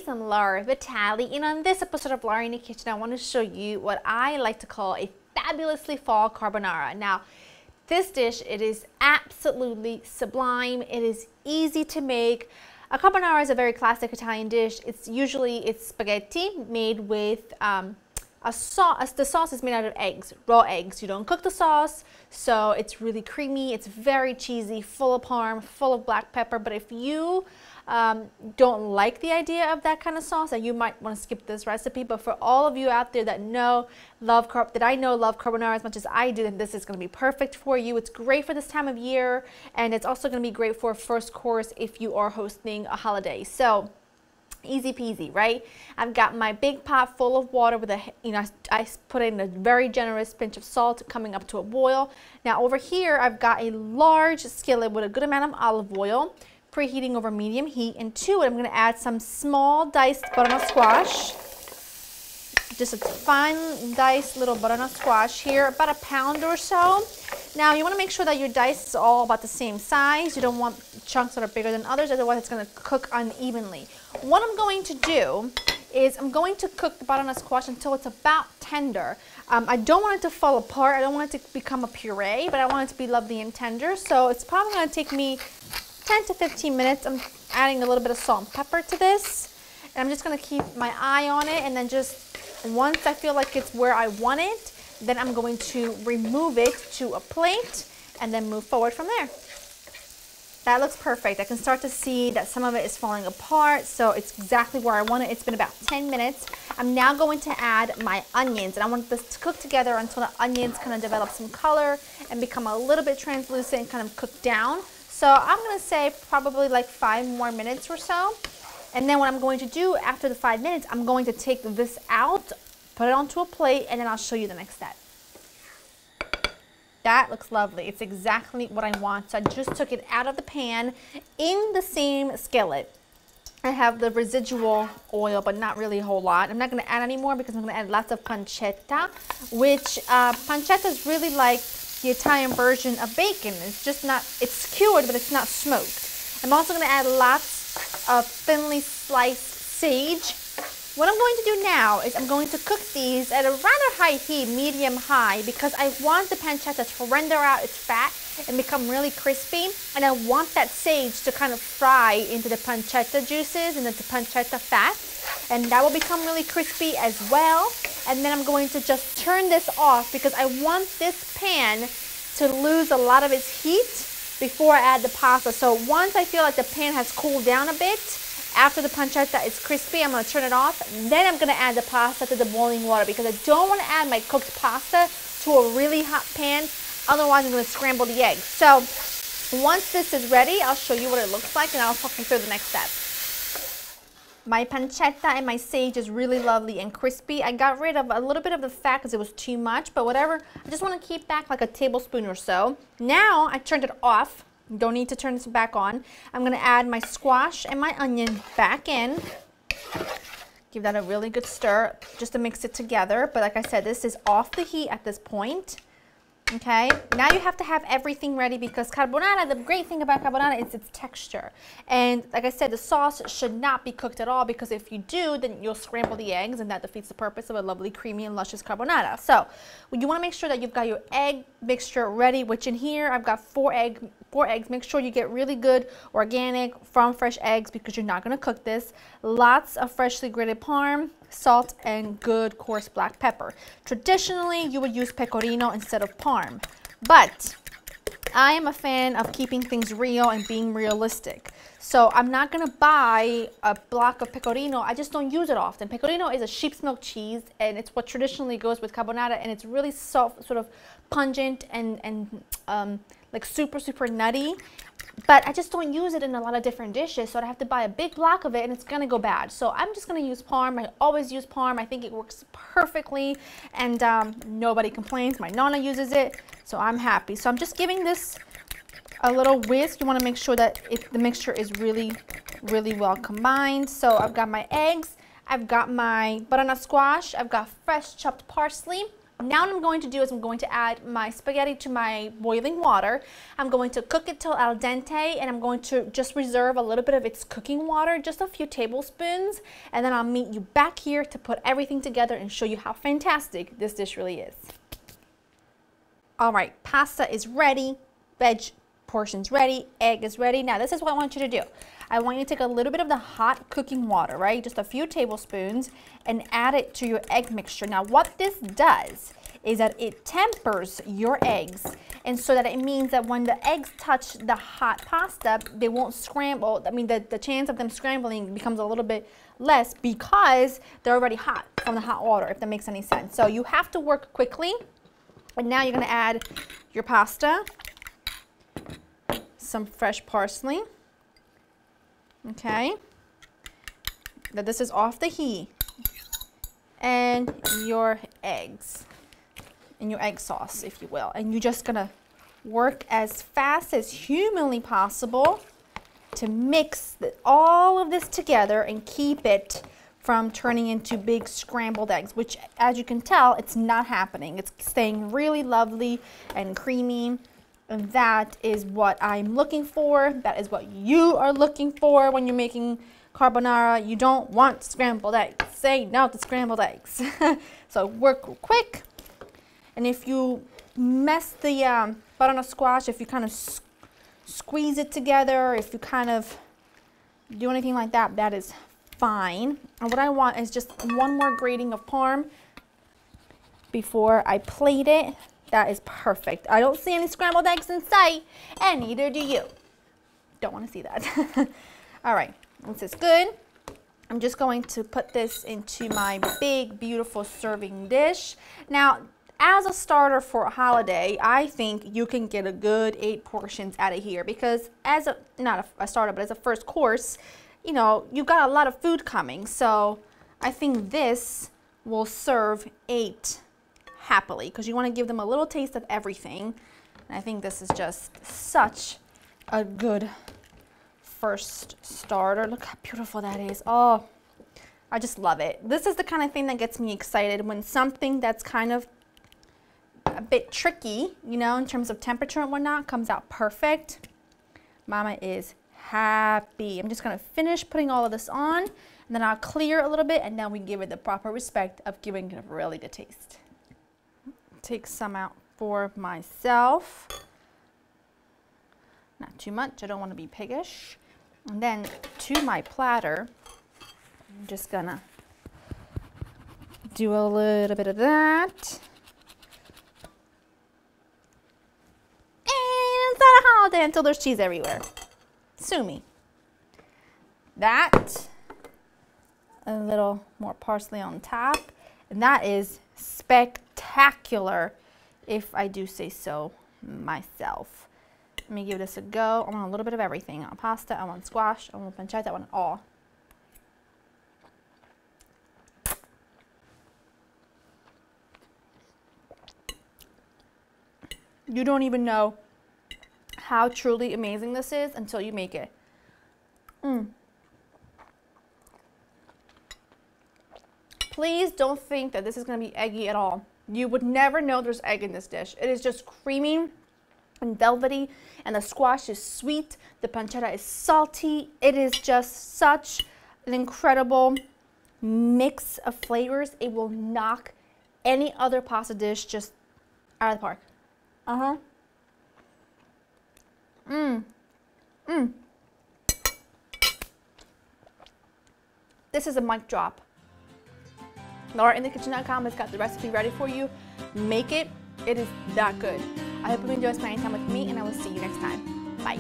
ladies, I'm Laura Vitale, and on this episode of Laura in the Kitchen, I want to show you what I like to call a fabulously fall carbonara. Now, this dish, it is absolutely sublime. It is easy to make. A carbonara is a very classic Italian dish. It's spaghetti made with a sauce. The sauce is made out of eggs, raw eggs. You don't cook the sauce, so it's really creamy. It's very cheesy, full of parm, full of black pepper. But if you don't like the idea of that kind of sauce, then you might want to skip this recipe. But for all of you out there that love carbonara as much as I do, then this is going to be perfect for you. It's great for this time of year, and it's also going to be great for a first course if you are hosting a holiday. So easy peasy, right? I've got my big pot full of water with I put in a very generous pinch of salt coming up to a boil. Now over here, I've got a large skillet with a good amount of olive oil, preheating over medium heat, and to it I'm going to add some small diced butternut squash. Just a fine diced little butternut squash here, about a pound or so. Now you want to make sure that your dice is all about the same size. You don't want chunks that are bigger than others, otherwise it's going to cook unevenly. What I'm going to do is I'm going to cook the butternut squash until it's about tender. I don't want it to fall apart. I don't want it to become a puree, but I want it to be lovely and tender. So it's probably going to take me 10 to 15 minutes. I'm adding a little bit of salt and pepper to this. And I'm just going to keep my eye on it, and then just once I feel like it's where I want it, then I'm going to remove it to a plate and then move forward from there. That looks perfect. I can start to see that some of it is falling apart, so it's exactly where I want it. It's been about 10 minutes. I'm now going to add my onions, and I want this to cook together until the onions kind of develop some color and become a little bit translucent and kind of cook down. So I'm going to say probably like 5 more minutes or so. And then what I'm going to do after the 5 minutes, I'm going to take this out, put it onto a plate, and then I'll show you the next step. That looks lovely. It's exactly what I want. So I just took it out of the pan in the same skillet. I have the residual oil, but not really a whole lot. I'm not going to add any more because I'm going to add lots of pancetta, which pancetta is really like the Italian version of bacon. It's just not, it's skewered, but it's not smoked. I'm also going to add lots of thinly sliced sage. What I'm going to do now is I'm going to cook these at a rather high heat, medium high, because I want the pancetta to render out its fat and become really crispy, and I want that sage to kind of fry into the pancetta juices and into the pancetta fat, and that will become really crispy as well. And then I'm going to just turn this off because I want this pan to lose a lot of its heat before I add the pasta. So once I feel like the pan has cooled down a bit, after the pancetta is crispy, I'm going to turn it off. Then I'm going to add the pasta to the boiling water because I don't want to add my cooked pasta to a really hot pan. Otherwise, I'm going to scramble the eggs. So once this is ready, I'll show you what it looks like, and I'll talk you through the next step. My pancetta and my sage is really lovely and crispy. I got rid of a little bit of the fat because it was too much, but whatever. I just want to keep back like a tablespoon or so. Now I turned it off. Don't need to turn this back on. I'm going to add my squash and my onion back in. Give that a really good stir just to mix it together. But like I said, this is off the heat at this point. Okay, now you have to have everything ready because carbonara, the great thing about carbonara is its texture. And like I said, the sauce should not be cooked at all because if you do, then you'll scramble the eggs and that defeats the purpose of a lovely, creamy, and luscious carbonara. So you want to make sure that you've got your egg mixture ready, which in here I've got four eggs. Make sure you get really good organic from fresh eggs because you're not going to cook this. Lots of freshly grated parm, salt, and good coarse black pepper. Traditionally, you would use pecorino instead of parm, but I am a fan of keeping things real and being realistic. So I'm not going to buy a block of pecorino. I just don't use it often. Pecorino is a sheep's milk cheese, and it's what traditionally goes with carbonara, and it's really soft, sort of pungent and like super nutty. But I just don't use it in a lot of different dishes, so I have to buy a big block of it and it's gonna go bad. So I'm just gonna use parm. I always use parm. I think it works perfectly, and nobody complains. My nonna uses it, so I'm happy. So I'm just giving this a little whisk. You wanna make sure that the mixture is really well combined. So I've got my eggs, I've got my butternut squash, I've got fresh chopped parsley, Now what I'm going to do is I'm going to add my spaghetti to my boiling water. I'm going to cook it till al dente, and I'm going to just reserve a little bit of its cooking water, just a few tablespoons, and then I'll meet you back here to put everything together and show you how fantastic this dish really is. All right, pasta is ready, veg portion's ready, egg is ready. Now this is what I want you to do. I want you to take a little bit of the hot cooking water, right? Just a few tablespoons, and add it to your egg mixture. Now what this does is that it tempers your eggs, and so that it means that when the eggs touch the hot pasta, they won't scramble. I mean, the chance of them scrambling becomes a little bit less because they're already hot from the hot water, if that makes any sense. So you have to work quickly. And now you're gonna add your pasta, some fresh parsley. Okay, now this is off the heat, and your eggs, and your egg sauce, if you will, and you're just gonna work as fast as humanly possible to mix all of this together and keep it from turning into big scrambled eggs, which, as you can tell, it's not happening. It's staying really lovely and creamy. And that is what I'm looking for. That is what you are looking for when you're making carbonara. You don't want scrambled eggs. Say no to scrambled eggs. So work quick. And if you mess the butternut squash, if you kind of squeeze it together, if you kind of do anything like that, that is fine. And what I want is just one more grating of parm before I plate it. That is perfect. I don't see any scrambled eggs in sight, and neither do you. Don't want to see that. All right, this is good. I'm just going to put this into my big, beautiful serving dish. Now, as a starter for a holiday, I think you can get a good 8 portions out of here, because as a, not a starter, but as a first course, you know, you've got a lot of food coming. So I think this will serve 8 happily, because you want to give them a little taste of everything. And I think this is just such a good first starter. Look how beautiful that is. Oh, I just love it. This is the kind of thing that gets me excited, when something that's kind of a bit tricky, you know, in terms of temperature and whatnot, comes out perfect. Mama is happy. I'm just going to finish putting all of this on, and then I'll clear a little bit, and then we give it the proper respect of giving it a really good taste. Take some out for myself. Not too much. I don't want to be piggish. And then to my platter, I'm just gonna do a little bit of that. And it's not a holiday until there's cheese everywhere. Sue me. That, a little more parsley on top, and that is spectacular, if I do say so myself. Let me give this a go. I want a little bit of everything. I want pasta, I want squash, I want pancetta, I want it all. You don't even know how truly amazing this is until you make it. Please don't think that this is going to be eggy at all. You would never know there's egg in this dish. It is just creamy and velvety, and the squash is sweet. The pancetta is salty. It is just such an incredible mix of flavors. It will knock any other pasta dish just out of the park. This is a mic drop. LauraInTheKitchen.com has got the recipe ready for you. Make it. It is that good. I hope you enjoy spending time with me, and I will see you next time. Bye.